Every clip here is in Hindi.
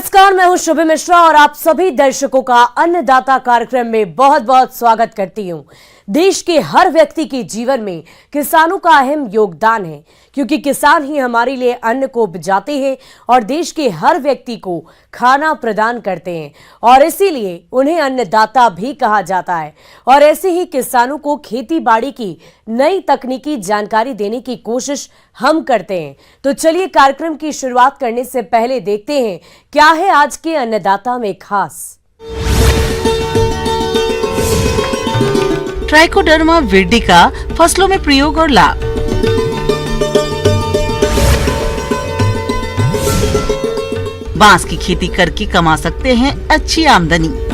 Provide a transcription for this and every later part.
नमस्कार, मैं हूं शुभि मिश्रा और आप सभी दर्शकों का अन्नदाता कार्यक्रम में बहुत बहुत स्वागत करती हूं। देश के हर व्यक्ति के जीवन में किसानों का अहम योगदान है, क्योंकि किसान ही हमारे लिए अन्न को उपजाते हैं और देश के हर व्यक्ति को खाना प्रदान करते हैं और इसीलिए उन्हें अन्नदाता भी कहा जाता है। और ऐसे ही किसानों को खेती बाड़ी की नई तकनीकी जानकारी देने की कोशिश हम करते हैं। तो चलिए कार्यक्रम की शुरुआत करने से पहले देखते हैं क्या है आज के अन्नदाता में खास। ट्राइकोडर्मा विरिडी का फसलों में प्रयोग और लाभ। बांस की खेती करके कमा सकते हैं अच्छी आमदनी।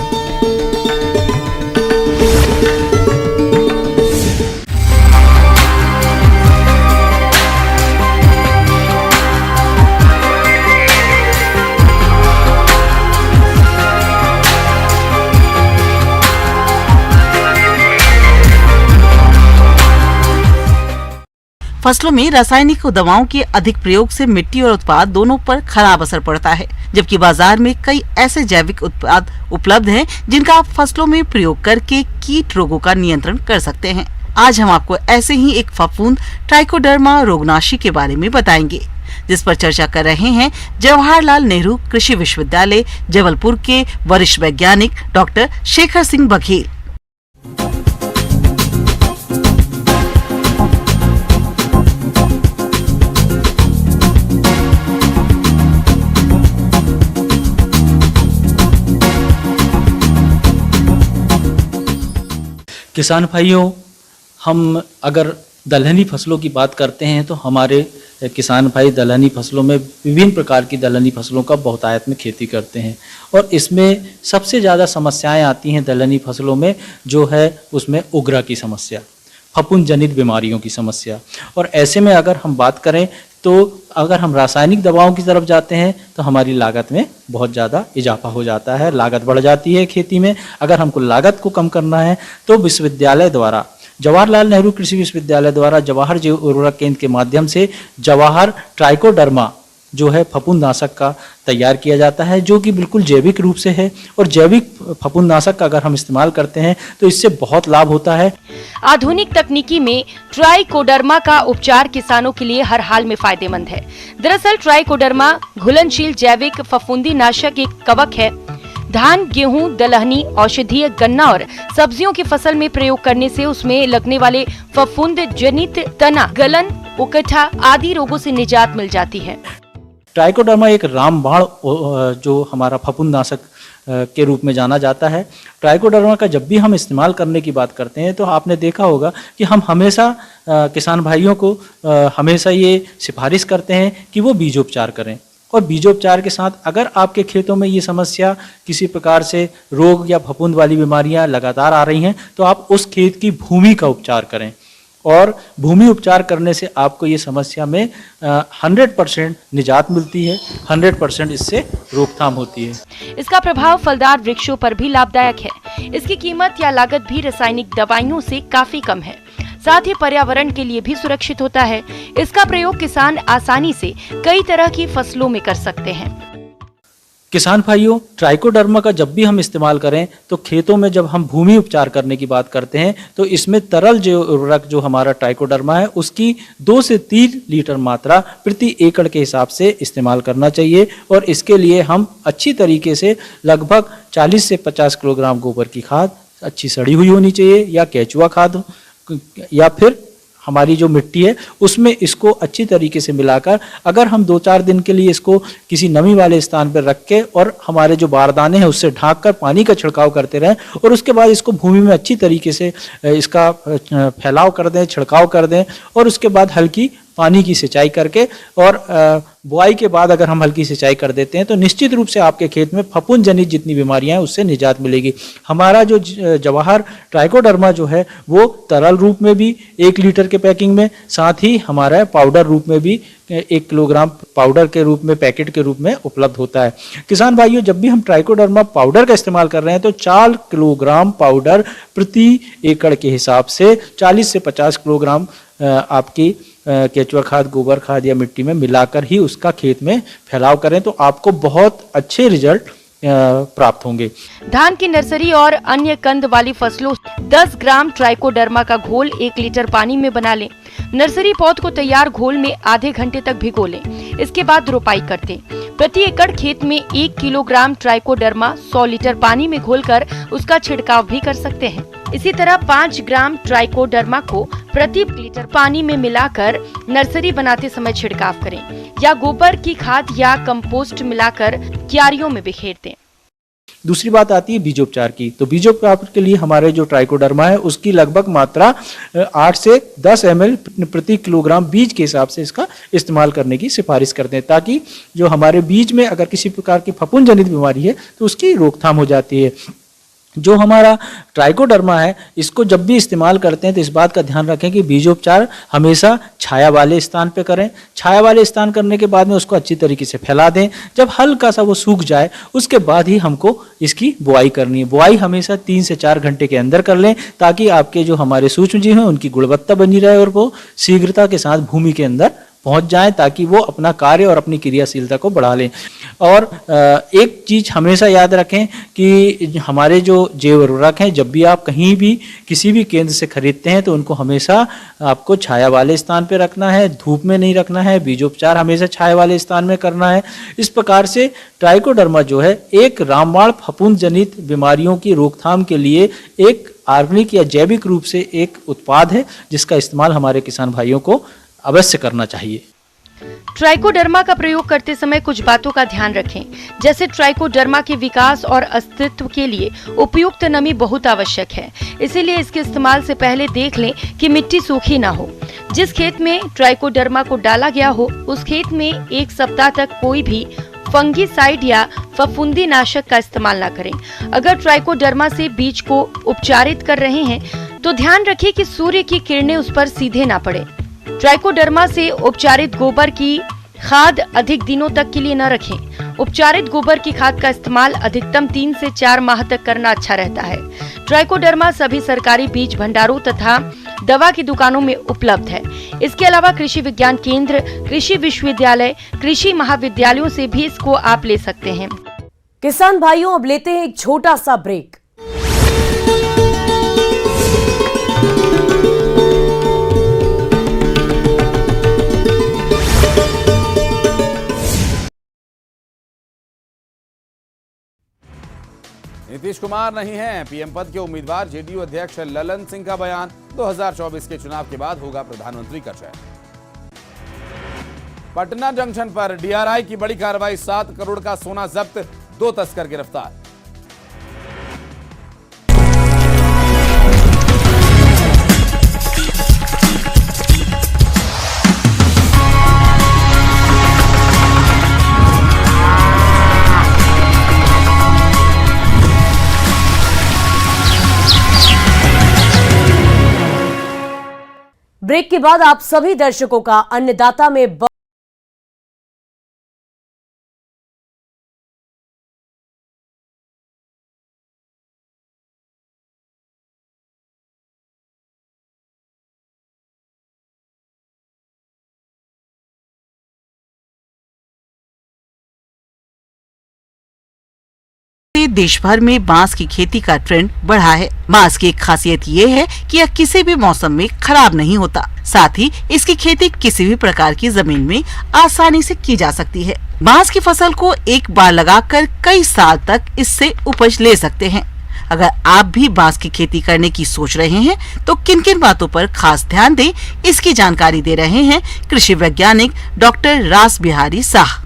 फसलों में रासायनिक दवाओं के अधिक प्रयोग से मिट्टी और उत्पाद दोनों पर खराब असर पड़ता है, जबकि बाजार में कई ऐसे जैविक उत्पाद उपलब्ध हैं जिनका आप फसलों में प्रयोग करके कीट रोगों का नियंत्रण कर सकते हैं। आज हम आपको ऐसे ही एक फफूंद ट्राइकोडर्मा रोगनाशी के बारे में बताएंगे, जिस पर चर्चा कर रहे हैं जवाहरलाल नेहरू कृषि विश्वविद्यालय जबलपुर के वरिष्ठ वैज्ञानिक डॉक्टर शेखर सिंह बघेल। किसान भाइयों, हम अगर दलहनी फसलों की बात करते हैं तो हमारे किसान भाई दलहनी फसलों में विभिन्न प्रकार की दलहनी फसलों का बहुतायत में खेती करते हैं और इसमें सबसे ज़्यादा समस्याएं आती हैं दलहनी फसलों में, जो है उसमें उग्रा की समस्या, फफूंद जनित बीमारियों की समस्या। और ऐसे में अगर हम बात करें तो अगर हम रासायनिक दवाओं की तरफ जाते हैं तो हमारी लागत में बहुत ज़्यादा इजाफा हो जाता है, लागत बढ़ जाती है खेती में। अगर हमको लागत को कम करना है तो विश्वविद्यालय द्वारा, जवाहरलाल नेहरू कृषि विश्वविद्यालय द्वारा जवाहर जैव उर्वरक केंद्र के माध्यम से जवाहर ट्राइकोडर्मा जो है फफूंदनाशक का तैयार किया जाता है, जो कि बिल्कुल जैविक रूप से है। और जैविक फफूंदनाशक का अगर हम इस्तेमाल करते हैं तो इससे बहुत लाभ होता है। आधुनिक तकनीकी में ट्राइकोडर्मा का उपचार किसानों के लिए हर हाल में फायदेमंद है। दरअसल ट्राइकोडर्मा घुलनशील जैविक फफूंदी नाशक एक कवक है। धान, गेहूं, दलहनी, औषधीय, गन्ना और सब्जियों की फसल में प्रयोग करने से उसमें लगने वाले फफूंद जनित तना, गलन, उकठा आदि रोगों से निजात मिल जाती है। ट्राइकोडर्मा एक रामबाण जो हमारा फफूंदनाशक के रूप में जाना जाता है। ट्राइकोडर्मा का जब भी हम इस्तेमाल करने की बात करते हैं तो आपने देखा होगा कि हम हमेशा किसान भाइयों को हमेशा ये सिफारिश करते हैं कि वो बीजोपचार करें। और बीजोपचार के साथ अगर आपके खेतों में ये समस्या, किसी प्रकार से रोग या फफूंद वाली बीमारियां लगातार आ रही हैं, तो आप उस खेत की भूमि का उपचार करें। और भूमि उपचार करने से आपको ये समस्या में 100% निजात मिलती है, 100% इससे रोकथाम होती है। इसका प्रभाव फलदार वृक्षों पर भी लाभदायक है। इसकी कीमत या लागत भी रासायनिक दवाइयों से काफी कम है, साथ ही पर्यावरण के लिए भी सुरक्षित होता है। इसका प्रयोग किसान आसानी से कई तरह की फसलों में कर सकते हैं। किसान भाइयों, ट्राइकोडर्मा का जब भी हम इस्तेमाल करें तो खेतों में जब हम भूमि उपचार करने की बात करते हैं तो इसमें तरल जो उर्वरक जो हमारा ट्राइकोडर्मा है उसकी 2 से 3 लीटर मात्रा प्रति एकड़ के हिसाब से इस्तेमाल करना चाहिए। और इसके लिए हम अच्छी तरीके से लगभग 40 से 50 किलोग्राम गोबर की खाद, अच्छी सड़ी हुई होनी चाहिए, या केचुआ खाद, या फिर हमारी जो मिट्टी है उसमें इसको अच्छी तरीके से मिलाकर अगर हम 2-4 दिन के लिए इसको किसी नमी वाले स्थान पर रख के और हमारे जो बारदाने हैं उससे ढांक कर पानी का छिड़काव करते रहें और उसके बाद इसको भूमि में अच्छी तरीके से इसका फैलाव कर दें, छिड़काव कर दें और उसके बाद हल्की पानी की सिंचाई करके और बुआई के बाद अगर हम हल्की सिंचाई कर देते हैं तो निश्चित रूप से आपके खेत में फफूंद जनित जितनी बीमारियां हैं उससे निजात मिलेगी। हमारा जो जवाहर ट्राइकोडर्मा जो है वो तरल रूप में भी 1 लीटर के पैकिंग में, साथ ही हमारा पाउडर रूप में भी 1 किलोग्राम पाउडर के रूप में, पैकेट के रूप में उपलब्ध होता है। किसान भाइयों, जब भी हम ट्राइकोडर्मा पाउडर का इस्तेमाल कर रहे हैं तो 4 किलोग्राम पाउडर प्रति एकड़ के हिसाब से 40 से 50 किलोग्राम आपकी केचुआ खाद, गोबर खाद या मिट्टी में मिलाकर ही उसका खेत में फैलाव करें तो आपको बहुत अच्छे रिजल्ट प्राप्त होंगे। धान की नर्सरी और अन्य कंद वाली फसलों 10 ग्राम ट्राइकोडर्मा का घोल 1 लीटर पानी में बना लें। नर्सरी पौध को तैयार घोल में आधे घंटे तक भिगो लें। इसके बाद रोपाई कर दें। प्रति एकड़ खेत में 1 किलोग्राम ट्राइकोडर्मा 100 लीटर पानी में घोलकर उसका छिड़काव भी कर सकते हैं। इसी तरह 5 ग्राम ट्राइकोडर्मा को प्रति लीटर पानी में मिलाकर नर्सरी बनाते समय छिड़काव करें या गोबर की खाद या कंपोस्ट मिलाकर क्यारियों में बिखेर दें। दूसरी बात आती है बीजोपचार की। तो बीजोपचार के लिए हमारे जो ट्राइकोडर्मा है उसकी लगभग मात्रा 8 से 10 ml प्रति किलोग्राम बीज के हिसाब से इसका इस्तेमाल करने की सिफारिश करते हैं, ताकि जो हमारे बीज में अगर किसी प्रकार की फफूंद जनित बीमारी है तो उसकी रोकथाम हो जाती है। जो हमारा ट्राइकोडर्मा है इसको जब भी इस्तेमाल करते हैं तो इस बात का ध्यान रखें कि बीजोपचार हमेशा छाया वाले स्थान पे करें। छाया वाले स्थान करने के बाद में उसको अच्छी तरीके से फैला दें। जब हल्का सा वो सूख जाए उसके बाद ही हमको इसकी बुआई करनी है। बुआई हमेशा 3 से 4 घंटे के अंदर कर लें, ताकि आपके जो हमारे सूक्ष्म जीव हैं उनकी गुणवत्ता बनी रहे और वो शीघ्रता के साथ भूमि के अंदर पहुंच जाएं, ताकि वो अपना कार्य और अपनी क्रियाशीलता को बढ़ा लें। और एक चीज हमेशा याद रखें कि हमारे जो जैव उर्वरक हैं जब भी आप कहीं भी किसी भी केंद्र से खरीदते हैं तो उनको हमेशा आपको छाया वाले स्थान पे रखना है, धूप में नहीं रखना है। बीजोपचार हमेशा छाया वाले स्थान में करना है। इस प्रकार से ट्राइकोडर्मा जो है एक रामबाण फफूंद जनित बीमारियों की रोकथाम के लिए एक ऑर्गेनिक या जैविक रूप से एक उत्पाद है, जिसका इस्तेमाल हमारे किसान भाइयों को अवश्य करना चाहिए। ट्राइकोडर्मा का प्रयोग करते समय कुछ बातों का ध्यान रखें, जैसे ट्राइकोडर्मा के विकास और अस्तित्व के लिए उपयुक्त नमी बहुत आवश्यक है। इसीलिए इसके इस्तेमाल से पहले देख लें कि मिट्टी सूखी ना हो। जिस खेत में ट्राइकोडर्मा को डाला गया हो उस खेत में 1 सप्ताह तक कोई भी फंगीसाइड या फफूंदी नाशक का इस्तेमाल ना करें। अगर ट्राइकोडर्मा से बीज को उपचारित कर रहे हैं तो ध्यान रखें कि सूर्य की किरणें उस पर सीधे ना पड़े। ट्राइकोडर्मा से उपचारित गोबर की खाद अधिक दिनों तक के लिए न रखें। उपचारित गोबर की खाद का इस्तेमाल अधिकतम 3 से 4 माह तक करना अच्छा रहता है। ट्राइकोडर्मा सभी सरकारी बीज भंडारों तथा दवा की दुकानों में उपलब्ध है। इसके अलावा कृषि विज्ञान केंद्र, कृषि विश्वविद्यालय, कृषि महाविद्यालयों से भी इसको आप ले सकते हैं। किसान भाइयों, अब लेते हैं एक छोटा सा ब्रेक। नीतीश कुमार नहीं हैं पीएम पद के उम्मीदवार। जेडीयू अध्यक्ष ललन सिंह का बयान, 2024 के चुनाव के बाद होगा प्रधानमंत्री का चयन। पटना जंक्शन पर डीआरआई की बड़ी कार्रवाई, 7 करोड़ का सोना जब्त, 2 तस्कर गिरफ्तार। ब्रेक के बाद आप सभी दर्शकों का अन्नदाता में देश भर में बांस की खेती का ट्रेंड बढ़ा है। बांस की एक खासियत ये है कि यह किसी भी मौसम में खराब नहीं होता। साथ ही इसकी खेती किसी भी प्रकार की जमीन में आसानी से की जा सकती है। बांस की फसल को एक बार लगाकर कई साल तक इससे उपज ले सकते हैं। अगर आप भी बांस की खेती करने की सोच रहे हैं तो किन किन बातों पर खास ध्यान दें, इसकी जानकारी दे रहे हैं कृषि वैज्ञानिक डॉक्टर रास बिहारी शाह।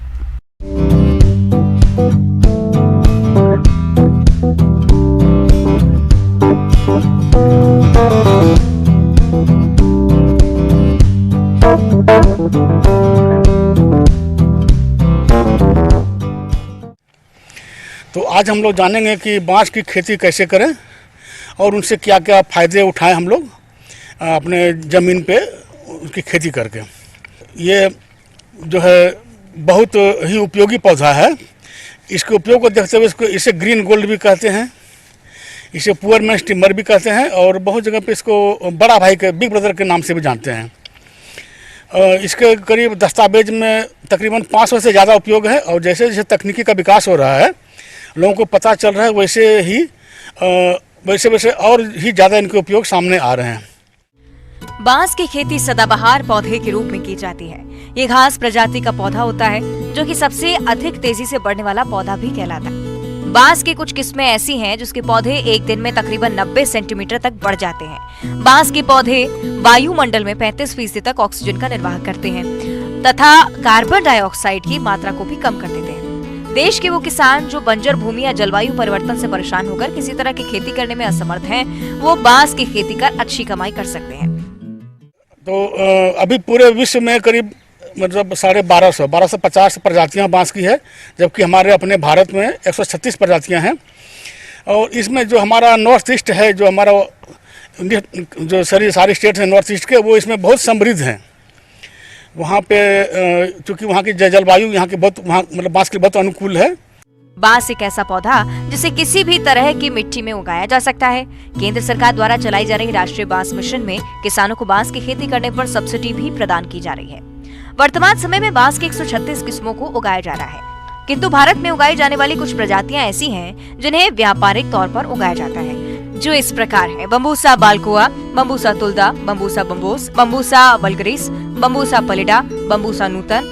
तो आज हम लोग जानेंगे कि बांस की खेती कैसे करें और उनसे क्या क्या फ़ायदे उठाएं हम लोग अपने ज़मीन पे उसकी खेती करके। ये जो है बहुत ही उपयोगी पौधा है। इसके उपयोग को देखते हुए इसे ग्रीन गोल्ड भी कहते हैं, इसे पुअर मैन स्टीमर भी कहते हैं और बहुत जगह पे इसको बड़ा भाई के, बिग ब्रदर के नाम से भी जानते हैं। इसके करीब दस्तावेज में तकरीबन 500 से ज़्यादा उपयोग है, और जैसे जैसे तकनीकी का विकास हो रहा है, लोगों को पता चल रहा है, वैसे वैसे और ही ज़्यादा इनके उपयोग सामने आ रहे हैं। बांस की खेती सदाबहार पौधे के रूप में की जाती है। ये घास प्रजाति का पौधा होता है जो कि सबसे अधिक तेजी से बढ़ने वाला पौधा भी कहलाता है। बांस की कुछ किस्में ऐसी हैं जिसके पौधे एक दिन में तकरीबन 90 सेंटीमीटर तक बढ़ जाते हैं। बांस के पौधे वायुमंडल में 35% तक ऑक्सीजन का निर्वाह करते हैं तथा कार्बन डाइऑक्साइड की मात्रा को भी कम कर देते हैं। देश के वो किसान जो बंजर भूमि या जलवायु परिवर्तन से परेशान होकर किसी तरह की खेती करने में असमर्थ हैं, वो बांस की खेती कर अच्छी कमाई कर सकते हैं। तो अभी पूरे विश्व में करीब मतलब 1250 प्रजातियां बांस की है, जबकि हमारे अपने भारत में 136 प्रजातियां हैं। और इसमें जो हमारा नॉर्थ ईस्ट है, जो हमारा जो सारी स्टेट है नॉर्थ ईस्ट के, वो इसमें बहुत समृद्ध हैं। वहाँ पे चूँकि वहाँ की जलवायु यहाँ की बहुत मतलब बांस के लिए बहुत अनुकूल है। बांस एक ऐसा पौधा जिसे किसी भी तरह की मिट्टी में उगाया जा सकता है। केंद्र सरकार द्वारा चलाई जा रही राष्ट्रीय बांस मिशन में किसानों को बांस की खेती करने पर सब्सिडी भी प्रदान की जा रही है। वर्तमान समय में बांस की 136 किस्मों को उगाया जा रहा है, किंतु भारत में उगाई जाने वाली कुछ प्रजातियां ऐसी हैं जिन्हें व्यापारिक तौर पर उगाया जाता है, जो इस प्रकार है: बम्बूसा बालकोआ, बम्बूसा तुलदा, बम्बूसा बम्बोस, बम्बूसा वल्गरिस, बम्बूसा पलिडा, बम्बूसा नूतन,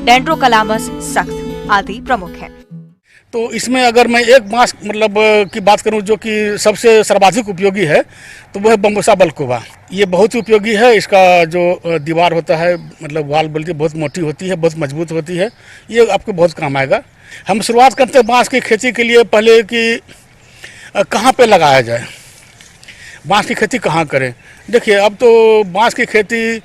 डेंड्रोकलामस सख्त आदि प्रमुख है। तो इसमें अगर मैं एक बांस मतलब की बात करूं जो कि सबसे सर्वाधिक उपयोगी है, तो वो है बम्बूसा बालकोआ। ये बहुत ही उपयोगी है। इसका जो दीवार होता है मतलब वाल बोलती है, बहुत मोटी होती है, बहुत मजबूत होती है। ये आपको बहुत काम आएगा। हम शुरुआत करते हैं बांस की खेती के लिए पहले कि कहाँ पे लगाया जाए, बांस की खेती कहाँ करें। देखिए, अब तो बांस की खेती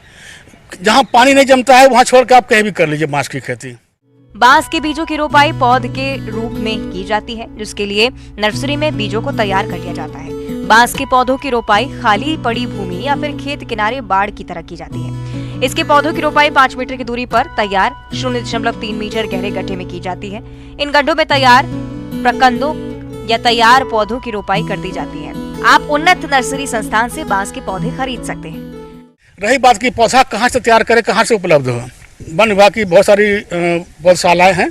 जहाँ पानी नहीं जमता है वहाँ छोड़ के आप कहीं भी कर लीजिए बांस की खेती। बांस के बीजों की रोपाई पौध के रूप में की जाती है, जिसके लिए नर्सरी में बीजों को तैयार कर लिया जाता है। बांस के पौधों की रोपाई खाली पड़ी भूमि या फिर खेत किनारे बाड़ की तरह की जाती है। इसके पौधों की रोपाई 5 मीटर की दूरी पर तैयार 0.3 मीटर गहरे गड्ढे में की जाती है। इन गड्ढों में तैयार प्रकंदों या तैयार पौधों की रोपाई कर दी जाती है। आप उन्नत नर्सरी संस्थान से बांस के पौधे खरीद सकते हैं। रही बात की पौधा कहाँ से तैयार करें, कहाँ से उपलब्ध हो, वन विभाग की बहुत सारी पौधशालाएँ हैं।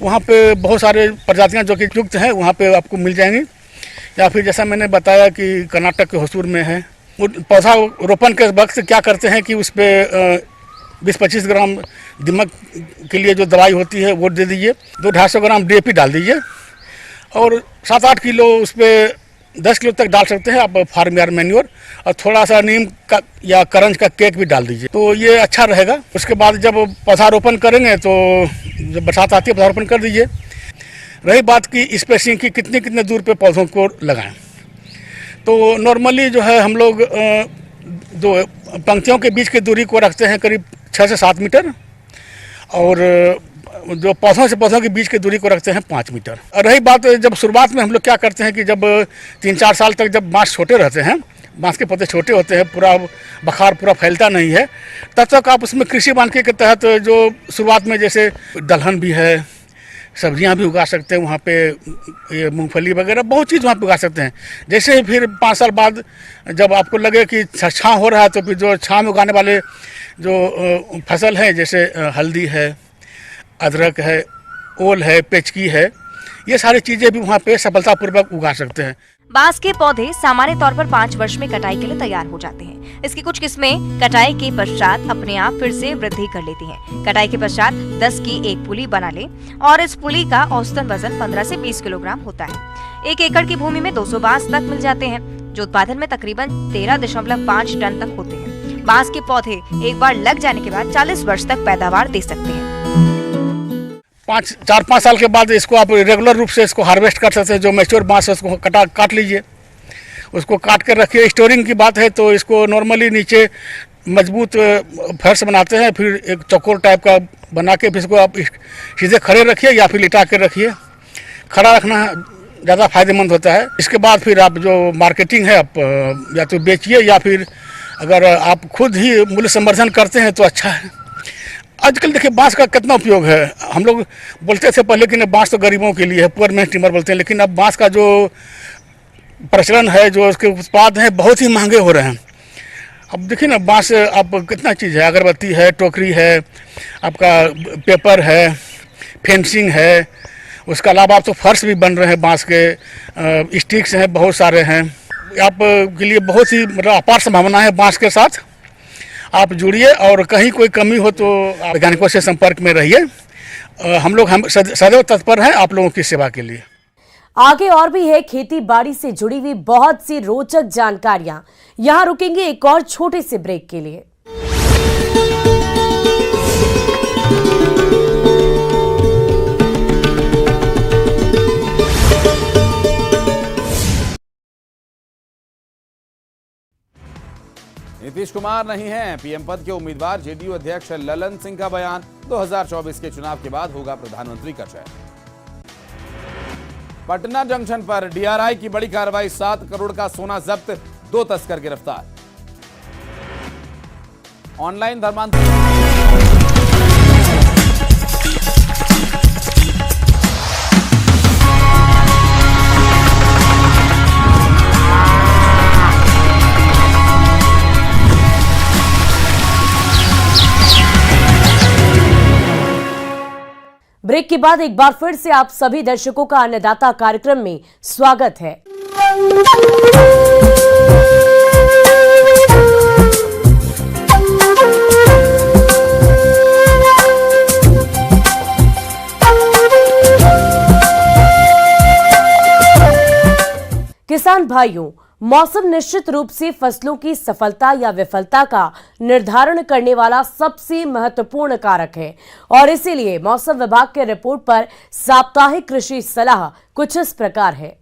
वहाँ पे बहुत सारे प्रजातियाँ जो कि युक्त हैं वहाँ पे आपको मिल जाएंगी। या फिर जैसा मैंने बताया कि कर्नाटक के होसूर में है, पौधा रोपण के वक्त क्या करते हैं कि उस पर 20-25 ग्राम दीमक के लिए जो दवाई होती है वो दे दीजिए, 200-250 ग्राम DAP डाल दीजिए, और 7-8 किलो उस पर 10 किलो तक डाल सकते हैं आप फार्म यार्ड मैन्योर, और थोड़ा सा नीम का या करंज का केक भी डाल दीजिए, तो ये अच्छा रहेगा। उसके बाद जब पौधारोपण करेंगे तो जब बरसात आती है पौधारोपण कर दीजिए। रही बात की स्पेसिंग की कितने दूर पे पौधों को लगाएं, तो नॉर्मली जो है हम लोग जो पंक्तियों के बीच की दूरी को रखते हैं करीब 6 से 7 मीटर, और जो पौधों से पौधों के बीच की दूरी को रखते हैं 5 मीटर। और रही बात जब शुरुआत में हम लोग क्या करते हैं कि जब 3-4 साल तक जब बांस छोटे रहते हैं, बांस के पौधे छोटे होते हैं, पूरा बखार पूरा फैलता नहीं है, तब तक आप उसमें कृषि वानिकी के तहत जो शुरुआत में जैसे दलहन भी है, सब्जियां भी उगा सकते हैं वहाँ पे, ये मूंगफली वगैरह बहुत चीज़ वहाँ पे उगा सकते हैं। जैसे फिर 5 साल बाद जब आपको लगे कि छाँव हो रहा है, तो फिर जो छाँव में उगाने वाले जो फसल हैं जैसे हल्दी है, अदरक है, ओल है, पेचकी है, ये सारी चीज़ें भी वहाँ पे सफलतापूर्वक उगा सकते हैं। बांस के पौधे सामान्य तौर पर 5 वर्ष में कटाई के लिए तैयार हो जाते हैं। इसकी कुछ किस्में कटाई के पश्चात अपने आप फिर से वृद्धि कर लेती हैं। कटाई के पश्चात 10 की एक पुली बना ले, और इस पुली का औसतन वजन 15 से 20 किलोग्राम होता है। 1 एकड़ की भूमि में 200 बांस तक मिल जाते हैं, जो उत्पादन में तकरीबन 13.5 टन तक होते हैं। बांस के पौधे एक बार लग जाने के बाद 40 वर्ष तक पैदावार दे सकते हैं। 4-5 साल के बाद इसको आप रेगुलर रूप से इसको हार्वेस्ट कर सकते हैं। जो मैच्योर बांस है उसको काट लीजिए, उसको काट कर रखिए। स्टोरिंग की बात है तो इसको नॉर्मली नीचे मजबूत फर्श बनाते हैं, फिर एक चौकोर टाइप का बना के फिर इसको आप सीधे खड़े रखिए या फिर लिटा के रखिए। खड़ा रखना ज़्यादा फायदेमंद होता है। इसके बाद फिर आप जो मार्केटिंग है आप या तो बेचिए, या फिर अगर आप खुद ही मूल्य संवर्धन करते हैं तो अच्छा है। आजकल देखिए बांस का कितना उपयोग है। हम लोग बोलते थे पहले कि बांस तो गरीबों के लिए है, पुअर मैन टिम्बर बोलते हैं, लेकिन अब बांस का जो प्रचलन है, जो उसके उत्पाद हैं बहुत ही महंगे हो रहे हैं। अब देखिए ना, बांस आप कितना चीज़ है, अगरबत्ती है, टोकरी है, आपका पेपर है, फेंसिंग है, उसके अलावा आप तो फर्श भी बन रहे हैं बांस के, स्टिक्स हैं, बहुत सारे हैं। आप के लिए बहुत ही मतलब अपार संभावना है बांस के साथ। आप जुड़िए और कहीं कोई कमी हो तो वैज्ञानिकों से संपर्क में रहिए। हम सदैव तत्पर हैं आप लोगों की सेवा के लिए। आगे और भी है खेती बाड़ी से जुड़ी हुई बहुत सी रोचक जानकारियां। यहां रुकेंगे एक और छोटे से ब्रेक के लिए। नीतीश कुमार नहीं हैं पीएम पद के उम्मीदवार। जेडीयू अध्यक्ष ललन सिंह का बयान, 2024 के चुनाव के बाद होगा प्रधानमंत्री का चयन। पटना जंक्शन पर डीआरआई की बड़ी कार्रवाई, 7 करोड़ का सोना जब्त, 2 तस्कर गिरफ्तार। ऑनलाइन धर्मांतरण ब्रेक के बाद एक बार फिर से आप सभी दर्शकों का अन्नदाता कार्यक्रम में स्वागत है। किसान भाइयों, मौसम निश्चित रूप से फसलों की सफलता या विफलता का निर्धारण करने वाला सबसे महत्वपूर्ण कारक है और इसीलिए मौसम विभाग के रिपोर्ट पर साप्ताहिक कृषि सलाह कुछ इस प्रकार है।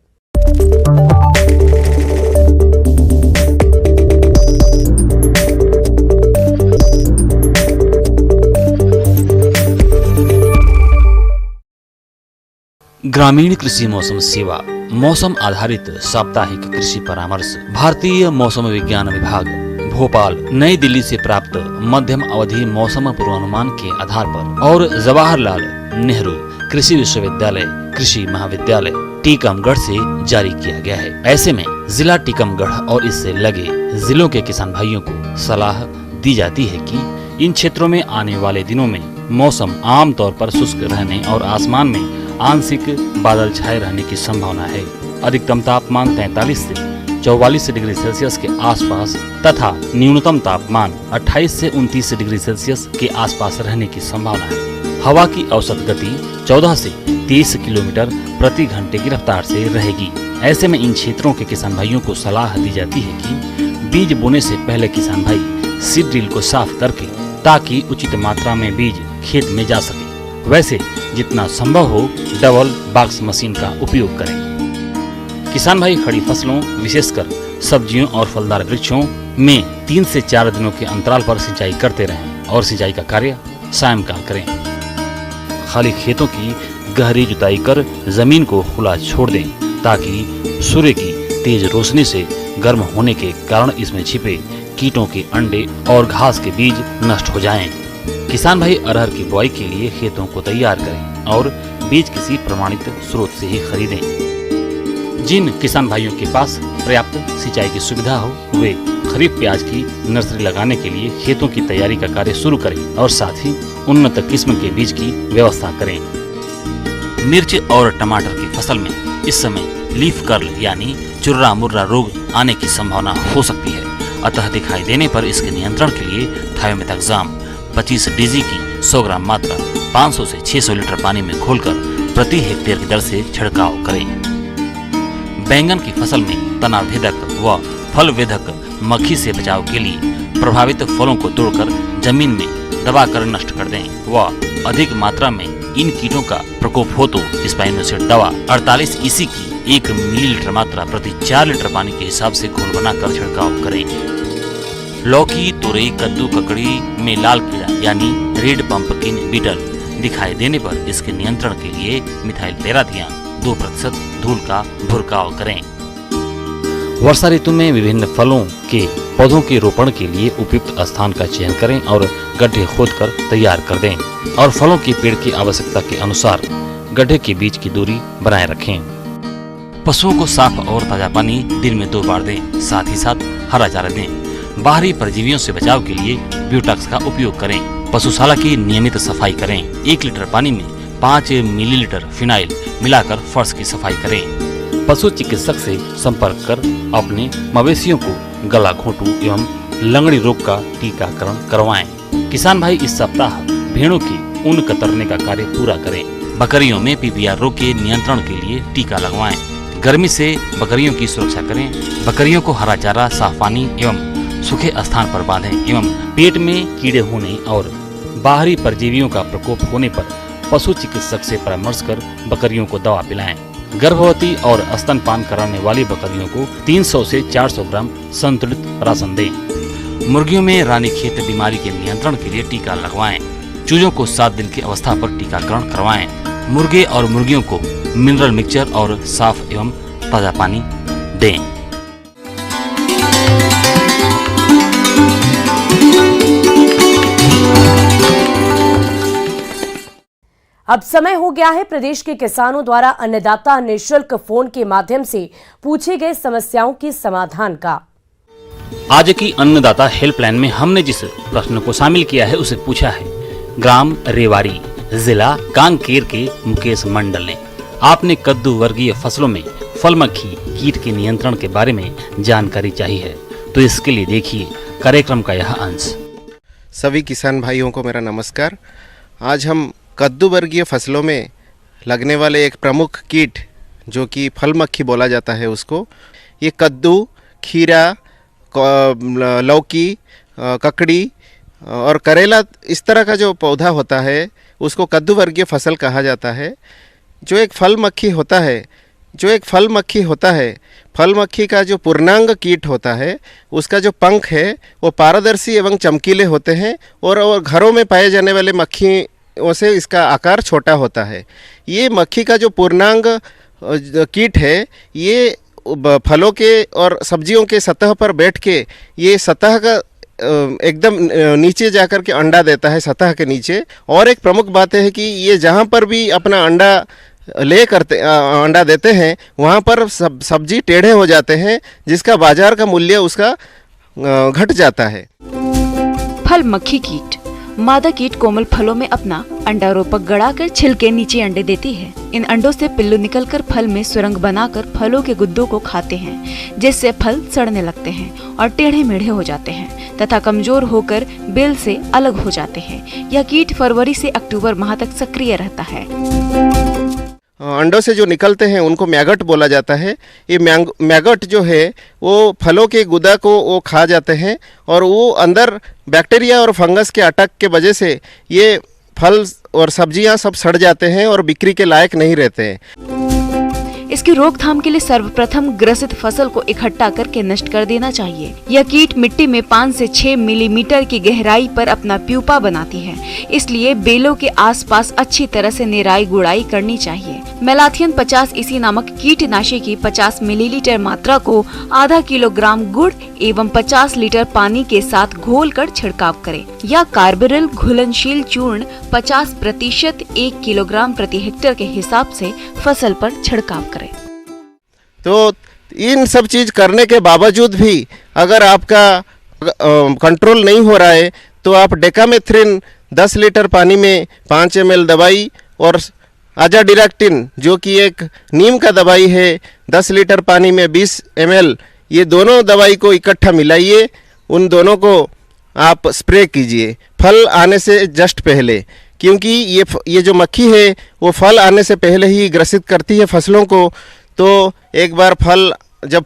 ग्रामीण कृषि मौसम सेवा मौसम आधारित साप्ताहिक कृषि परामर्श भारतीय मौसम विज्ञान विभाग भोपाल नई दिल्ली से प्राप्त मध्यम अवधि मौसम पूर्वानुमान के आधार पर और जवाहरलाल नेहरू कृषि विश्वविद्यालय कृषि महाविद्यालय टीकमगढ़ से जारी किया गया है। ऐसे में जिला टीकमगढ़ और इससे लगे जिलों के किसान भाइयों को सलाह दी जाती है कि इन क्षेत्रों में आने वाले दिनों में मौसम आमतौर पर शुष्क रहने और आसमान में आंशिक बादल छाए रहने की संभावना है। अधिकतम तापमान 43 से 44 डिग्री सेल्सियस के आसपास तथा न्यूनतम तापमान 28 से 29 डिग्री सेल्सियस के आसपास रहने की संभावना है। हवा की औसत गति 14 से 30 किलोमीटर प्रति घंटे की रफ्तार से रहेगी। ऐसे में इन क्षेत्रों के किसान भाइयों को सलाह दी जाती है कि बीज बोने से पहले किसान भाई सीड ड्रिल को साफ करके ताकि उचित मात्रा में बीज खेत में जा सके। वैसे जितना संभव हो डबल बॉक्स मशीन का उपयोग करें। किसान भाई खड़ी फसलों विशेषकर सब्जियों और फलदार वृक्षों में 3 से 4 दिनों के अंतराल पर सिंचाई करते रहें और सिंचाई का कार्य सायंकाल करें। खाली खेतों की गहरी जुताई कर जमीन को खुला छोड़ दें ताकि सूर्य की तेज रोशनी से गर्म होने के कारण इसमें छिपे कीटों के अंडे और घास के बीज नष्ट हो जाएं। किसान भाई अरहर की बुआई के लिए खेतों को तैयार करें और बीज किसी प्रमाणित स्रोत से ही खरीदें। जिन किसान भाइयों के पास पर्याप्त सिंचाई की सुविधा हो वे खरीफ प्याज की नर्सरी लगाने के लिए खेतों की तैयारी का कार्य शुरू करें और साथ ही उन्नत किस्म के बीज की व्यवस्था करें। मिर्च और टमाटर की फसल में इस समय लीफ कर्ल यानी चुर्रा मुर्रा रोग आने की संभावना हो सकती है। अतः दिखाई देने पर इसके नियंत्रण के लिए थायोमेथाक्साम 25 डीजी की 100 ग्राम मात्रा 500 से 600 लीटर पानी में घोलकर प्रति हेक्टेयर की दर से छिड़काव करें। बैंगन की फसल में तना भेदक व फल वेदक मक्खी से बचाव के लिए प्रभावित फलों को तोड़कर जमीन में दबाकर नष्ट कर दें व अधिक मात्रा में इन कीटों का प्रकोप हो तो स्पाइनोसेड दवा 48 ईसी की 1 मिलीलीटर मात्रा प्रति 4 लीटर पानी के हिसाब से घोल बनाकर छिड़काव करें। लौकी, तुरई, कद्दू, ककड़ी में लाल कीड़ा यानी रेड पंपकिन बीटल दिखाई देने पर इसके नियंत्रण के लिए मिथाइल पैराथियान 2% धूल का भुरकाव करें। वर्षा ऋतु में विभिन्न फलों के पौधों के रोपण के लिए उपयुक्त स्थान का चयन करें और गड्ढे खोदकर तैयार कर दें और फलों के पेड़ की आवश्यकता के अनुसार गड्ढे के बीच की दूरी बनाए रखें। पशुओं को साफ और ताजा पानी दिन में 2 बार दें, साथ ही साथ हरा चारा दें। बाहरी परजीवियों से बचाव के लिए ब्यूटॉक्स का उपयोग करें। पशुशाला की नियमित सफाई करें। 1 लीटर पानी में 5 मिलीलीटर फिनाइल मिलाकर फर्श की सफाई करें। पशु चिकित्सक से संपर्क कर अपने मवेशियों को गला घोंटू एवं लंगड़ी रोग का टीकाकरण करवाएं। किसान भाई इस सप्ताह भेड़ों की ऊन कतरने का कार्य पूरा करें। बकरियों में पीपीआर रोग के नियंत्रण के लिए टीका लगवाएं। गर्मी से बकरियों की सुरक्षा करें। बकरियों को हरा चारा, साफ पानी एवं सूखे स्थान पर बांधें एवं पेट में कीड़े होने और बाहरी परजीवियों का प्रकोप होने पर पशु चिकित्सक से परामर्श कर बकरियों को दवा पिलाएं। गर्भवती और स्तनपान कराने वाली बकरियों को 300 से 400 ग्राम संतुलित राशन दें। मुर्गियों में रानीखेत बीमारी के नियंत्रण के लिए टीका लगवाएं। चूजों को 7 दिन की अवस्था पर टीकाकरण करवाएं। मुर्गे और मुर्गियों को मिनरल मिक्सचर और साफ एवं ताजा पानी दें। अब समय हो गया है प्रदेश के किसानों द्वारा अन्नदाता निःशुल्क फोन के माध्यम से पूछे गए समस्याओं के समाधान का। आज की अन्नदाता हेल्पलाइन में हमने जिस प्रश्न को शामिल किया है उसे पूछा है ग्राम रेवाड़ी, जिला कांकेर के मुकेश मंडल ने। आपने कद्दू वर्गीय फसलों में फल मक्खी कीट के नियंत्रण के बारे में जानकारी चाहिए है, तो इसके लिए देखिए कार्यक्रम का यह अंश। सभी किसान भाइयों को मेरा नमस्कार। आज हम कद्दू वर्गीय फसलों में लगने वाले एक प्रमुख कीट जो कि फल मक्खी बोला जाता है उसको, ये कद्दू, खीरा, लौकी, ककड़ी और करेला, इस तरह का जो पौधा होता है उसको कद्दू वर्गीय फसल कहा जाता है। जो एक फल मक्खी होता है, फल मक्खी का जो पूर्णांग कीट होता है उसका जो पंख है वो पारदर्शी एवं चमकीले होते हैं और घरों में पाए जाने वाले मक्खियों से इसका आकार छोटा होता है। ये मक्खी का जो पूर्णांग कीट है ये फलों के और सब्जियों के सतह पर बैठ के ये सतह का एकदम नीचे जाकर के अंडा देता है, सतह के नीचे। और एक प्रमुख बात है कि ये जहाँ पर भी अपना अंडा देते हैं वहाँ पर सब्जी टेढ़े हो जाते हैं, जिसका बाजार का मूल्य उसका घट जाता है। फल मक्खी कीट मादा कीट कोमल फलों में अपना अंडारोपक गड़ाकर छिलके नीचे अंडे देती है। इन अंडों से पिल्लू निकलकर फल में सुरंग बनाकर फलों के गुद्दों को खाते हैं, जिससे फल सड़ने लगते हैं और टेढ़े मेढ़े हो जाते हैं तथा कमजोर होकर बेल से अलग हो जाते हैं। यह कीट फरवरी से अक्टूबर माह तक सक्रिय रहता है। अंडों से जो निकलते हैं उनको मैगट बोला जाता है। ये मैगट जो है वो फलों के गुदा को वो खा जाते हैं और वो अंदर बैक्टीरिया और फंगस के अटैक के वजह से ये फल और सब्जियां सब सड़ जाते हैं और बिक्री के लायक नहीं रहते हैं। इसकी रोकथाम के लिए सर्वप्रथम ग्रसित फसल को इकट्ठा करके नष्ट कर देना चाहिए। यह कीट मिट्टी में 5 से 6 मिलीमीटर की गहराई पर अपना प्यूपा बनाती है, इसलिए बेलों के आसपास अच्छी तरह से निराई गुड़ाई करनी चाहिए। मेलाथियन 50 इसी नामक कीटनाशी की 50 मिलीलीटर मात्रा को आधा किलोग्राम गुड़ एवं 50 लीटर पानी के साथ घोलकर छिड़काव करें या कार्बोरिल घुलनशील चूर्ण 50% 1 किलोग्राम प्रति हेक्टेयर के हिसाब से फसल पर छिड़काव करें। तो इन सब चीज करने के बावजूद भी अगर आपका कंट्रोल नहीं हो रहा है तो आप डेकामेथ्रिन 10 लीटर पानी में 5 ml दवाई और आजाडिरेक्टिन जो कि एक नीम का दवाई है 10 लीटर पानी में 20 ml, ये दोनों दवाई को इकट्ठा मिलाइए। उन दोनों को आप स्प्रे कीजिए फल आने से जस्ट पहले, क्योंकि ये जो मक्खी है वो फल आने से पहले ही ग्रसित करती है फसलों को। तो एक बार जब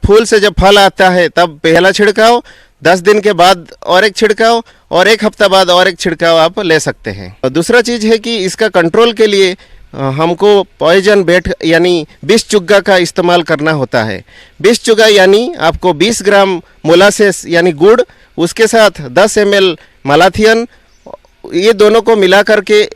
फल आता है तब पहला छिड़काव, 10 दिन के बाद और एक छिड़काव और 1 हफ्ता बाद और एक छिड़काव आप ले सकते हैं। और दूसरा चीज़ है कि इसका कंट्रोल के लिए हमको पॉइजन बेट यानी विष चुग्गा का इस्तेमाल करना होता है। विष चुग्गा यानी आपको 20 ग्राम मोलासेस यानी गुड़, उसके साथ 10 ml मेलाथियन, ये दोनों को मिला करके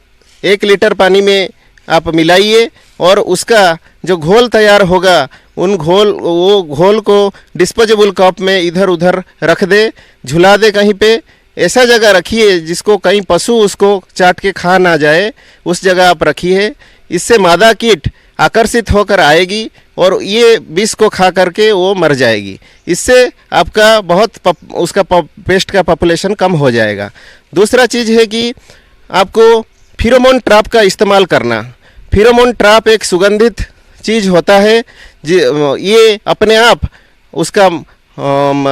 1 लीटर पानी में आप मिलाइए और उसका जो घोल तैयार होगा वो घोल को डिस्पोजेबल कप में इधर उधर रख दे, झुला दे, कहीं पे ऐसा जगह रखिए जिसको कहीं पशु उसको चाट के खा ना जाए, उस जगह आप रखिए। इससे मादा कीट आकर्षित होकर आएगी और ये विष को खा करके वो मर जाएगी। इससे आपका बहुत उसका पेस्ट का पॉपुलेशन कम हो जाएगा। दूसरा चीज़ है कि आपको फेरोमोन ट्रैप का इस्तेमाल करना। फेरोमोन ट्रैप एक सुगंधित चीज़ होता है, ये अपने आप उसका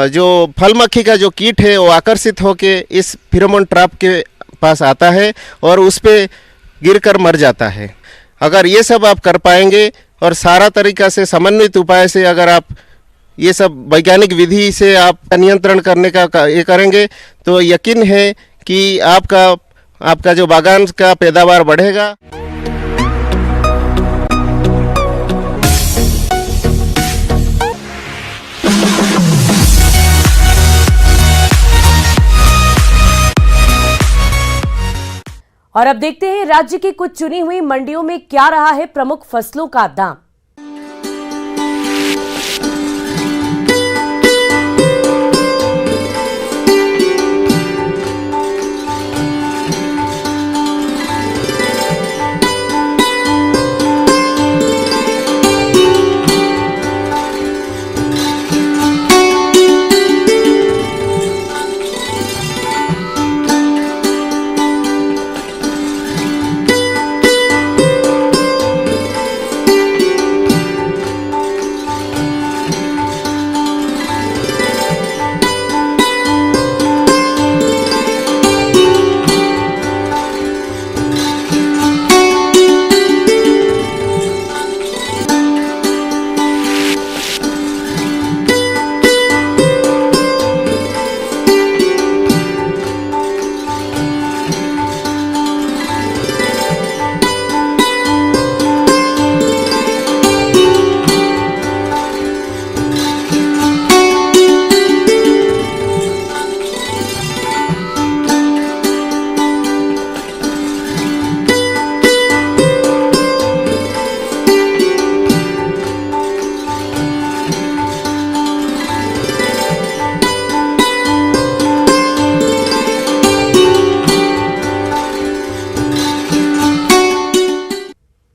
जो फल मक्खी का जो कीट है वो आकर्षित होके इस फेरोमोन ट्रैप के पास आता है और उस पे गिरकर मर जाता है। अगर ये सब आप कर पाएंगे और सारा तरीका से समन्वित उपाय से अगर आप ये सब वैज्ञानिक विधि से आप नियंत्रण करने का ये करेंगे तो यकीन है कि आपका जो बागान का पैदावार बढ़ेगा। और अब देखते हैं राज्य की कुछ चुनी हुई मंडियों में क्या रहा है प्रमुख फसलों का दाम।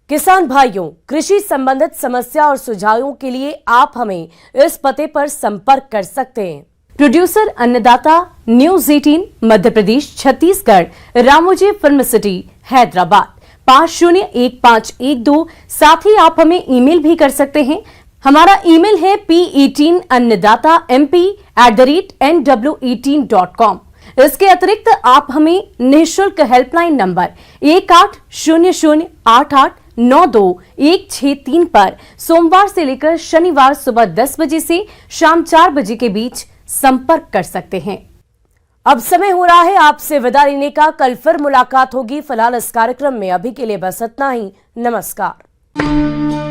किसान भाइयों, कृषि संबंधित समस्या और सुझावों के लिए आप हमें इस पते पर संपर्क कर सकते हैं। प्रोड्यूसर अन्नदाता, news 18 Madhya Pradesh Chhattisgarh, Ramoji film city Hyderabad 501512। साथ ही आप हमें ईमेल भी कर सकते हैं। हमारा ईमेल है p18annadatamp@nw18.com। इसके अतिरिक्त आप हमें निःशुल्क हेल्पलाइन नंबर 180088921663 पर सोमवार से लेकर शनिवार सुबह 10 बजे से शाम 4 बजे के बीच संपर्क कर सकते हैं। अब समय हो रहा है आपसे विदा लेने का। कल फिर मुलाकात होगी। फिलहाल इस कार्यक्रम में अभी के लिए बस इतना ही। नमस्कार।